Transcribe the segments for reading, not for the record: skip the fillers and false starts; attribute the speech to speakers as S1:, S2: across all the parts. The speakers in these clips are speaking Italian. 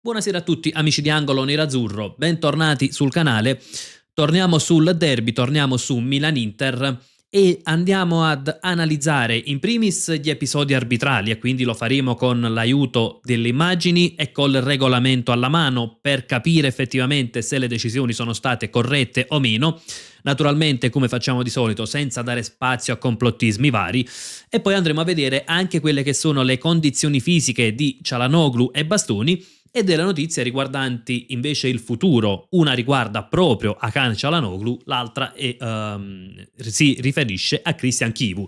S1: Buonasera a tutti amici di Angolo Nerazzurro, bentornati sul canale. Torniamo sul derby, torniamo su Milan-Inter e andiamo ad analizzare in primis gli episodi arbitrali e quindi lo faremo con l'aiuto delle immagini e col regolamento alla mano per capire effettivamente se le decisioni sono state corrette o meno. Naturalmente, come facciamo di solito, senza dare spazio a complottismi vari, e poi andremo a vedere anche quelle che sono le condizioni fisiche di Çalhanoğlu e Bastoni e delle notizie riguardanti invece il futuro. Una riguarda proprio Hakan Çalhanoğlu, l'altra si riferisce a Christian Chivu.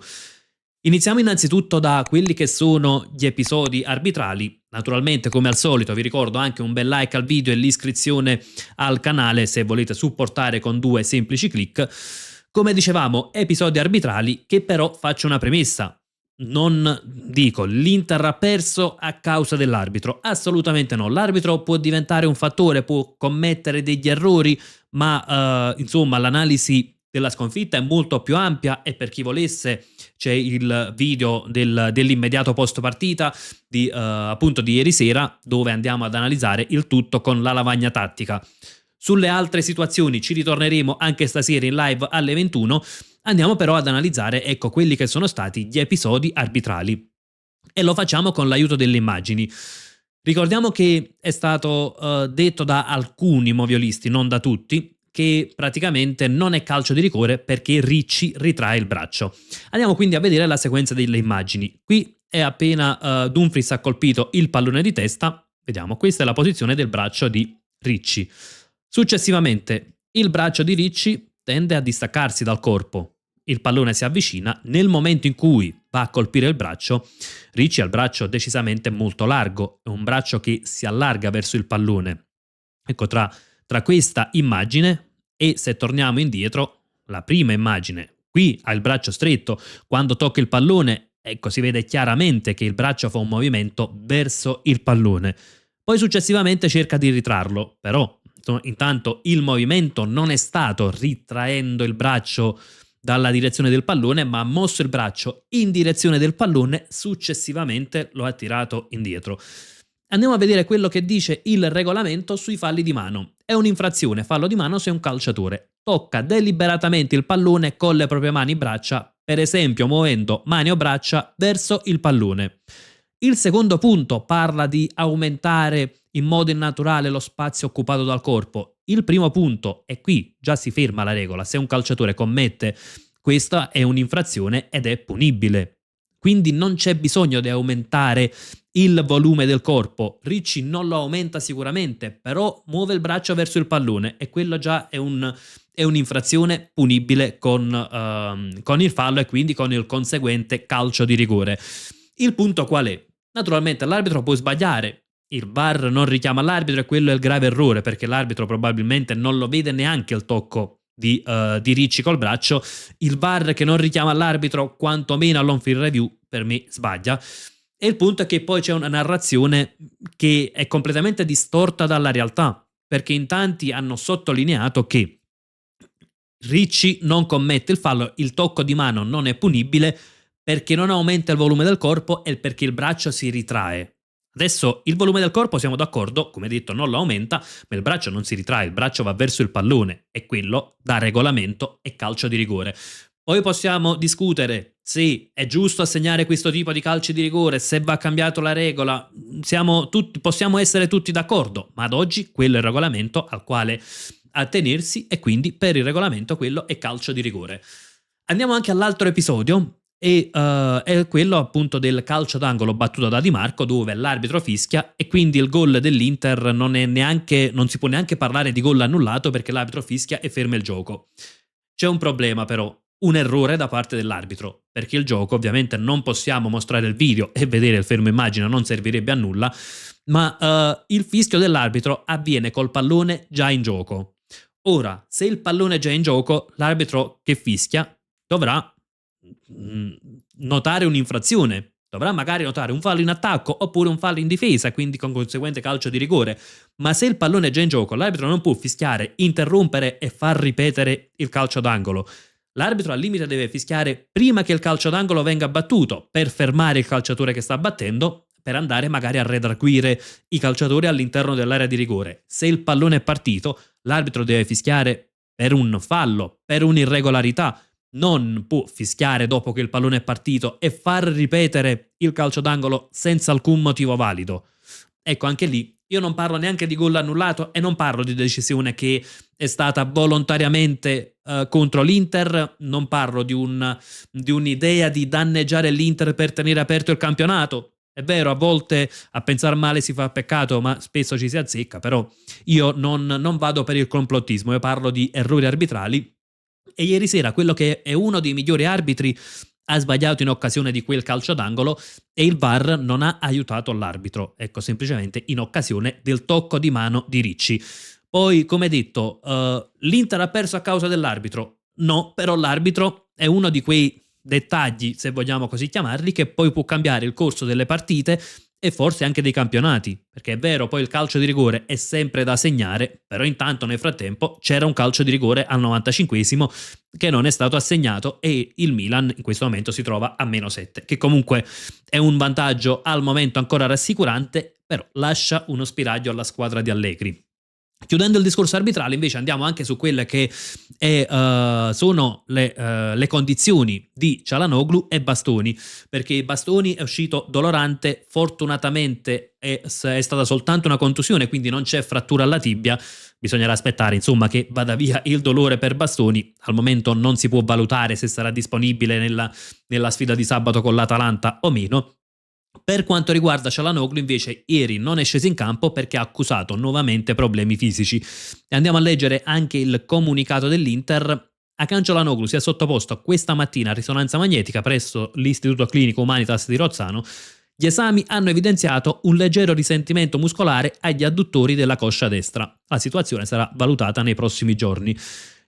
S1: Iniziamo innanzitutto da quelli che sono gli episodi arbitrali. Naturalmente, come al solito, vi ricordo anche un bel like al video e l'iscrizione al canale se volete supportare con 2 semplici click. Come dicevamo, episodi arbitrali che però faccio una premessa. Non dico l'Inter ha perso a causa dell'arbitro, assolutamente no. L'arbitro può diventare un fattore, può commettere degli errori, ma insomma l'analisi della sconfitta è molto più ampia e per chi volesse c'è il video dell'immediato post partita appunto di ieri sera, dove andiamo ad analizzare il tutto con la lavagna tattica. Sulle altre situazioni ci ritorneremo anche stasera in live alle 21. Andiamo però ad analizzare, ecco, quelli che sono stati gli episodi arbitrali e lo facciamo con l'aiuto delle immagini. Ricordiamo che è stato detto da alcuni moviolisti, non da tutti, che praticamente non è calcio di rigore perché Ricci ritrae il braccio. Andiamo quindi a vedere la sequenza delle immagini. Qui è appena Dumfries ha colpito il pallone di testa. Vediamo, questa è la posizione del braccio di Ricci. Successivamente il braccio di Ricci tende a distaccarsi dal corpo. Il pallone si avvicina, nel momento in cui va a colpire il braccio, Ricci ha il braccio decisamente molto largo, è un braccio che si allarga verso il pallone. Ecco, tra questa immagine e se torniamo indietro, la prima immagine, qui ha il braccio stretto, quando tocca il pallone, ecco, si vede chiaramente che il braccio fa un movimento verso il pallone. Poi successivamente cerca di ritrarlo, però intanto il movimento non è stato ritraendo il braccio dalla direzione del pallone, ma ha mosso il braccio in direzione del pallone, successivamente lo ha tirato indietro. Andiamo a vedere quello che dice il regolamento sui falli di mano. È un'infrazione fallo di mano se un calciatore tocca deliberatamente il pallone con le proprie mani e braccia, per esempio muovendo mani o braccia verso il pallone. Il secondo punto parla di aumentare in modo innaturale lo spazio occupato dal corpo. Il primo punto, e qui già si ferma la regola, se un calciatore commette questa è un'infrazione ed è punibile. Quindi non c'è bisogno di aumentare il volume del corpo. Ricci non lo aumenta sicuramente, però muove il braccio verso il pallone e quello già è un'infrazione punibile con il fallo e quindi con il conseguente calcio di rigore. Il punto qual è? Naturalmente l'arbitro può sbagliare, il VAR non richiama l'arbitro e quello è il grave errore perché l'arbitro probabilmente non lo vede neanche il tocco di Ricci col braccio. Il VAR che non richiama l'arbitro, quantomeno all'on-field review, per me sbaglia. E il punto è che poi c'è una narrazione che è completamente distorta dalla realtà, perché in tanti hanno sottolineato che Ricci non commette il fallo, il tocco di mano non è punibile perché non aumenta il volume del corpo e perché il braccio si ritrae. Adesso il volume del corpo siamo d'accordo, come detto non lo aumenta, ma il braccio non si ritrae, il braccio va verso il pallone e quello da regolamento è calcio di rigore. Poi possiamo discutere se è giusto assegnare questo tipo di calci di rigore, se va cambiato la regola, possiamo essere tutti d'accordo, ma ad oggi quello è il regolamento al quale attenersi e quindi per il regolamento quello è calcio di rigore. Andiamo anche all'altro episodio. E è quello appunto del calcio d'angolo battuto da Di Marco, dove l'arbitro fischia e quindi il gol dell'Inter non si può neanche parlare di gol annullato perché l'arbitro fischia e ferma il gioco. C'è un problema però, un errore da parte dell'arbitro, perché il gioco ovviamente non possiamo mostrare il video e vedere il fermo immagine, non servirebbe a nulla, ma il fischio dell'arbitro avviene col pallone già in gioco. Ora, se il pallone è già in gioco, l'arbitro che fischia dovrà notare un'infrazione, dovrà magari notare un fallo in attacco oppure un fallo in difesa, quindi con conseguente calcio di rigore. Ma se il pallone è già in gioco, l'arbitro non può fischiare, interrompere e far ripetere il calcio d'angolo. L'arbitro al limite deve fischiare prima che il calcio d'angolo venga battuto per fermare il calciatore che sta battendo, per andare magari a redarguire i calciatori all'interno dell'area di rigore. Se il pallone è partito, l'arbitro deve fischiare per un fallo, per un'irregolarità. Non può fischiare dopo che il pallone è partito e far ripetere il calcio d'angolo senza alcun motivo valido. Ecco, anche lì io non parlo neanche di gol annullato e non parlo di decisione che è stata volontariamente contro l'Inter, non parlo di un'idea di danneggiare l'Inter per tenere aperto il campionato. È vero, a volte a pensare male si fa peccato, ma spesso ci si azzecca, però io non vado per il complottismo, io parlo di errori arbitrali. E ieri sera quello che è uno dei migliori arbitri ha sbagliato in occasione di quel calcio d'angolo e il VAR non ha aiutato l'arbitro, ecco, semplicemente in occasione del tocco di mano di Ricci. Poi, come detto, l'Inter ha perso a causa dell'arbitro? No, però l'arbitro è uno di quei dettagli, se vogliamo così chiamarli, che poi può cambiare il corso delle partite e forse anche dei campionati, perché è vero, poi il calcio di rigore è sempre da segnare, però intanto nel frattempo c'era un calcio di rigore al 95esimo che non è stato assegnato e il Milan in questo momento si trova a -7, che comunque è un vantaggio al momento ancora rassicurante, però lascia uno spiraglio alla squadra di Allegri. Chiudendo il discorso arbitrale, invece, andiamo anche su quelle che sono le condizioni di Çalhanoğlu e Bastoni, perché Bastoni è uscito dolorante, fortunatamente è stata soltanto una contusione, quindi non c'è frattura alla tibia, bisognerà aspettare insomma che vada via il dolore per Bastoni, al momento non si può valutare se sarà disponibile nella sfida di sabato con l'Atalanta o meno. Per quanto riguarda Çalhanoğlu invece ieri non è sceso in campo perché ha accusato nuovamente problemi fisici. E andiamo a leggere anche il comunicato dell'Inter. Hakan Çalhanoğlu si è sottoposto questa mattina a risonanza magnetica presso l'Istituto Clinico Humanitas di Rozzano. Gli esami hanno evidenziato un leggero risentimento muscolare agli adduttori della coscia destra. La situazione sarà valutata nei prossimi giorni.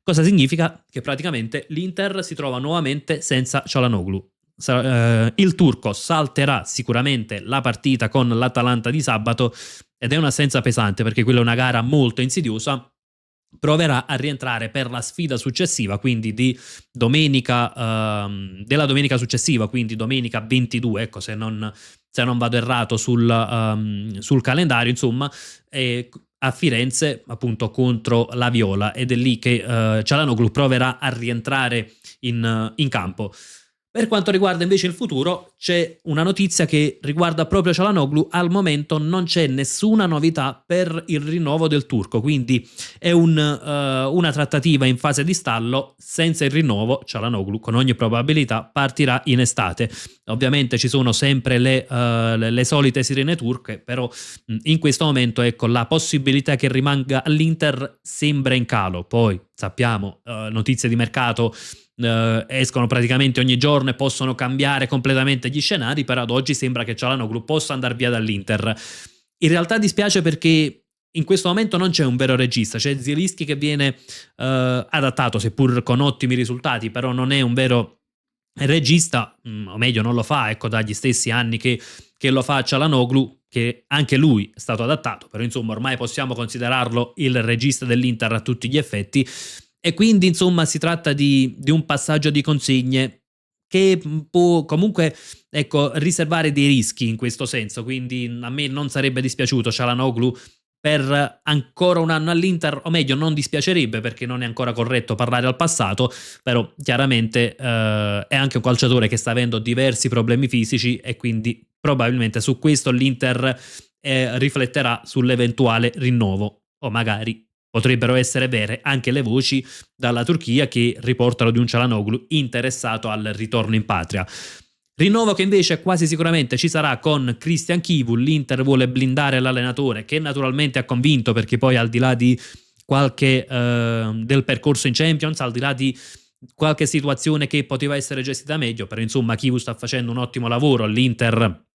S1: Cosa significa? Che praticamente l'Inter si trova nuovamente senza Çalhanoğlu. Il turco salterà sicuramente la partita con l'Atalanta di sabato ed è un'assenza pesante perché quella è una gara molto insidiosa. Proverà a rientrare per la sfida successiva, quindi della domenica successiva, quindi domenica 22, ecco, se non vado errato sul calendario, insomma, a Firenze appunto contro la Viola, ed è lì che Çalhanoğlu proverà a rientrare in campo. Per quanto riguarda invece il futuro, c'è una notizia che riguarda proprio Çalhanoğlu. Al momento non c'è nessuna novità per il rinnovo del turco, quindi è una trattativa in fase di stallo. Senza il rinnovo, Çalhanoğlu con ogni probabilità partirà in estate. Ovviamente ci sono sempre le solite sirene turche, però in questo momento ecco, la possibilità che rimanga all'Inter sembra in calo. Poi sappiamo, notizie di mercato escono praticamente ogni giorno e possono cambiare completamente gli scenari, però ad oggi sembra che Çalhanoğlu possa andare via dall'Inter. In realtà dispiace perché in questo momento non c'è un vero regista, c'è Zielinski che viene adattato, seppur con ottimi risultati, però non è un vero regista, o meglio non lo fa, ecco, dagli stessi anni che lo fa Çalhanoğlu, che anche lui è stato adattato, però insomma ormai possiamo considerarlo il regista dell'Inter a tutti gli effetti. E quindi insomma si tratta di un passaggio di consegne che può comunque ecco, riservare dei rischi in questo senso, quindi a me non sarebbe dispiaciuto Çalhanoğlu per ancora un anno all'Inter, o meglio non dispiacerebbe perché non è ancora corretto parlare al passato, però chiaramente è anche un calciatore che sta avendo diversi problemi fisici e quindi probabilmente su questo l'Inter rifletterà sull'eventuale rinnovo, o magari potrebbero essere vere anche le voci dalla Turchia che riportano di un Çalhanoğlu interessato al ritorno in patria. Rinnovo che invece quasi sicuramente ci sarà con Christian Chivu. L'Inter vuole blindare l'allenatore, che naturalmente ha convinto, perché poi al di là di qualche del percorso in Champions, al di là di qualche situazione che poteva essere gestita meglio, però insomma Chivu sta facendo un ottimo lavoro, l'Inter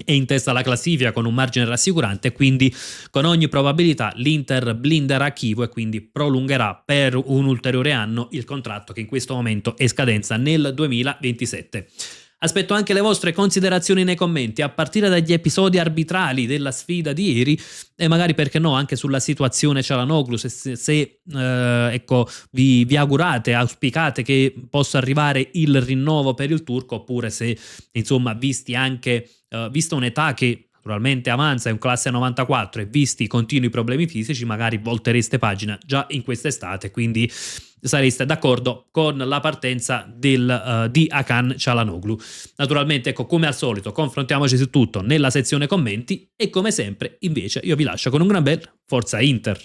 S1: è in testa alla classifica con un margine rassicurante, quindi con ogni probabilità l'Inter blinderà Chivu e quindi prolungherà per un ulteriore anno il contratto che in questo momento è scadenza nel 2027. Aspetto anche le vostre considerazioni nei commenti, a partire dagli episodi arbitrali della sfida di ieri e magari, perché no, anche sulla situazione Çalhanoğlu, se ecco, vi augurate, auspicate che possa arrivare il rinnovo per il turco, oppure se insomma vista un'età che naturalmente avanza, è un classe 94 e visti i continui problemi fisici magari voltereste pagina già in quest'estate, quindi sareste d'accordo con la partenza di Hakan Çalhanoğlu. Naturalmente, ecco, come al solito, confrontiamoci su tutto nella sezione commenti e come sempre invece io vi lascio con un gran bel Forza Inter.